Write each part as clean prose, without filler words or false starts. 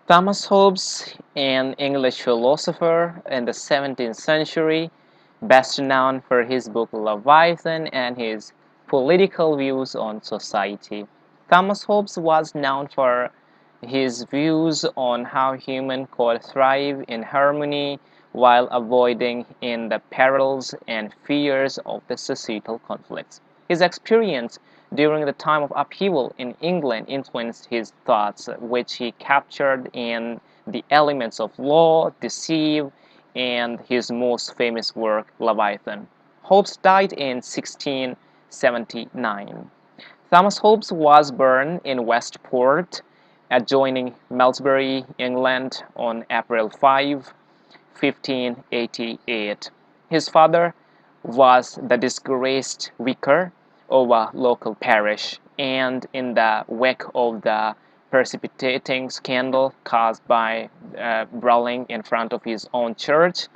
Thomas Hobbes, an English philosopher in the 17th century, best known for his book Leviathan and his political views on society. Thomas Hobbes was known for his views on how humans could thrive in harmony while avoiding in the perils and fears of the societal conflicts. His experience during the time of upheaval in England influenced his thoughts, which he captured in The Elements of Law, Deceive, and his most famous work, Leviathan. Hobbes died in 1679. Thomas Hobbes was born in Westport, adjoining Malmesbury, England, on April 5, 1588. His father was the disgraced vicar of a local parish, and in the wake of the precipitating scandal caused by brawling in front of his own church,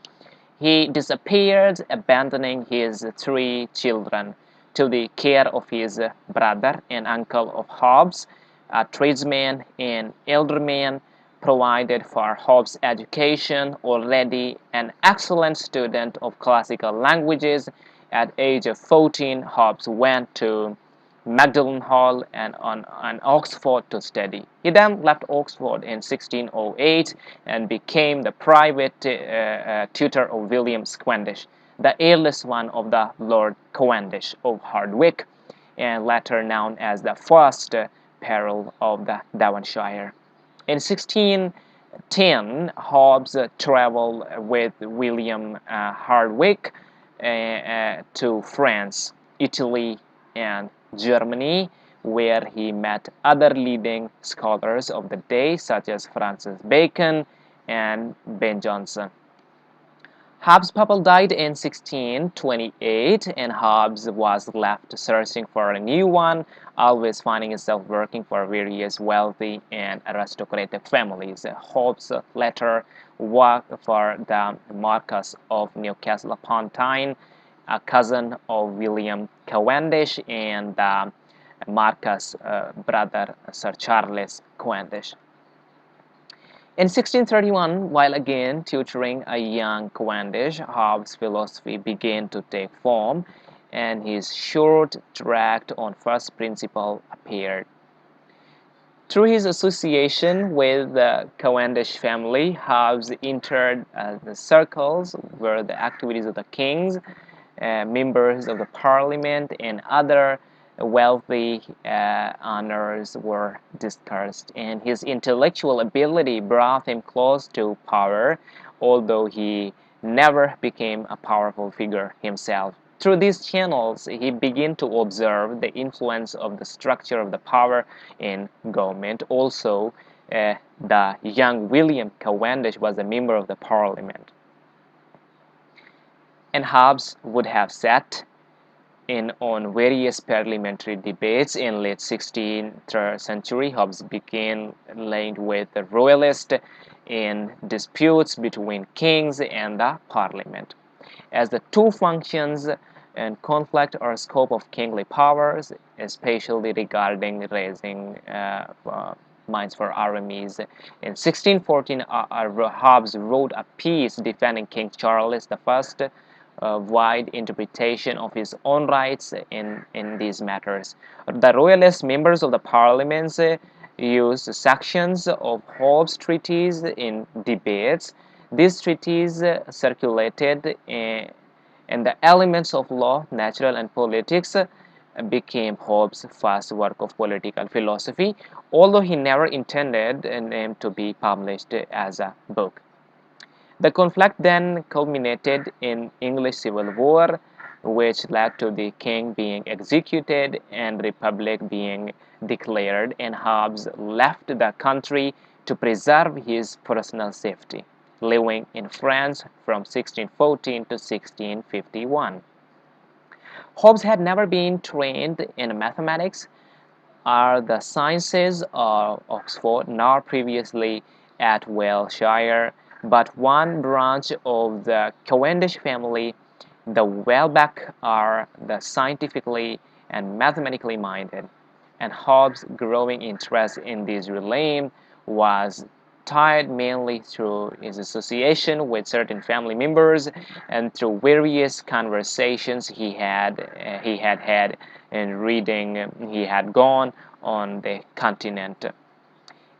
he disappeared, abandoning his three children to the care of his brother and uncle of Hobbes, a tradesman and alderman, provided for Hobbes' education. Already an excellent student of classical languages, at age of 14, Hobbes went to Magdalen Hall and Oxford to study. He then left Oxford in 1608 and became the private tutor of William Cavendish, the eldest one of the Lord Cavendish of Hardwicke, and later known as the first Earl of the Devonshire. In 1610, Hobbes traveled with William Hardwicke to France, Italy, and Germany, where he met other leading scholars of the day, such as Francis Bacon and Ben Jonson. Hobbes' papa died in 1628, and Hobbes was left searching for a new one, always finding himself working for various wealthy and aristocratic families. Hobbes later worked for the Marquess of Newcastle upon Tyne, a cousin of William Cavendish, and the Marquess' brother Sir Charles Cavendish. In 1631, while again tutoring a young Cavendish, Hobbes' philosophy began to take form, and his short tract on first principle appeared. Through his association with the Cavendish family, Hobbes entered the circles where the activities of the kings, members of the parliament, and other wealthy honors were discussed, and his intellectual ability brought him close to power, although he never became a powerful figure himself. Through these channels, he began to observe the influence of the structure of the power in government. Also, the young William Cavendish was a member of the parliament, and Hobbes would have sat in on various parliamentary debates. In late 16th century, Hobbes began linked with the royalists in disputes between kings and the parliament, as the two functions and conflict or scope of kingly powers, especially regarding raising mines for armies. In 1614, Hobbes wrote a piece defending King Charles I, wide interpretation of his own rights in these matters. The royalist members of the parliaments used sections of Hobbes' treatise in debates. These treatises circulated and the elements of law, natural, and politics became Hobbes' first work of political philosophy, although he never intended them to be published as a book. The conflict then culminated in English Civil War, which led to the king being executed and republic being declared, and Hobbes left the country to preserve his personal safety, living in France from 1614 to 1651. Hobbes had never been trained in mathematics or the sciences of Oxford, nor previously at Wiltshire, but one branch of the Cavendish family, the Welbeck, are the scientifically and mathematically minded, and Hobbes' growing interest in this realm was inspired mainly through his association with certain family members and through various conversations he had and reading he had gone on the continent.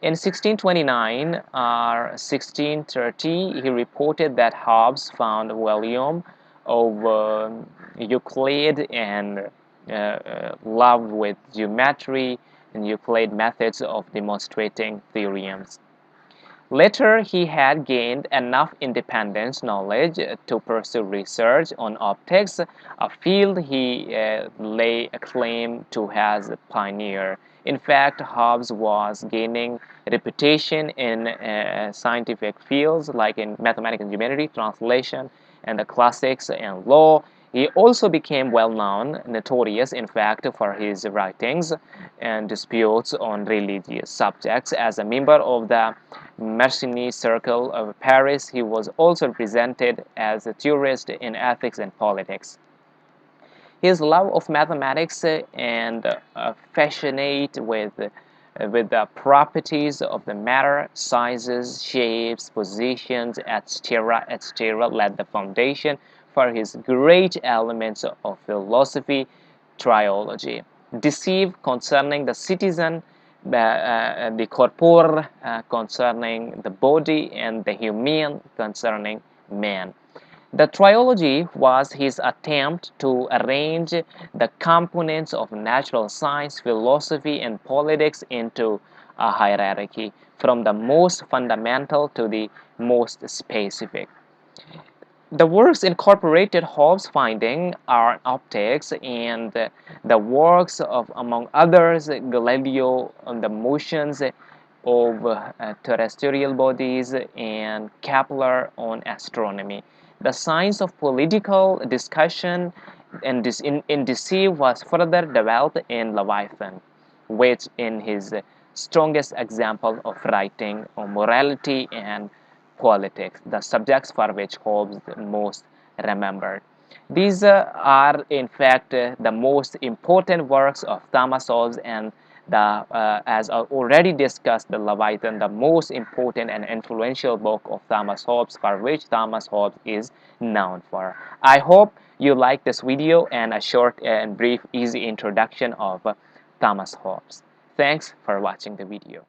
In 1629 or 1630, he reported that Hobbes found a volume of Euclid and love with geometry and Euclid methods of demonstrating theorems. Later, he had gained enough independent knowledge to pursue research on optics, a field he lay claim to as a pioneer. In fact, Hobbes was gaining reputation in scientific fields like in mathematics and geometry, translation, and the classics and law. He also became well known, notorious in fact, for his writings and disputes on religious subjects. As a member of the Marcini Circle of Paris, he was also represented as a theorist in ethics and politics. His love of mathematics and fascinate with the properties of the matter, sizes, shapes, positions, etc., laid the foundation for his great elements of philosophy, triology. Deceive concerning the citizen, the corpore concerning the body, and the human concerning man. The trilogy was his attempt to arrange the components of natural science, philosophy, and politics into a hierarchy, from the most fundamental to the most specific. The works incorporated Hobbes' findings on optics and the works of, among others, Galileo on the motions of terrestrial bodies and Kepler on astronomy. The science of political discussion and in deceit was further developed in Leviathan, which is his strongest example of writing on morality and politics, the subjects for which Hobbes most remembered. These are, in fact, the most important works of Thomas Hobbes, and as already discussed, the Leviathan, the most important and influential book of Thomas Hobbes, for which Thomas Hobbes is known for. I hope you like this video and a short and brief, easy introduction of Thomas Hobbes. Thanks for watching the video.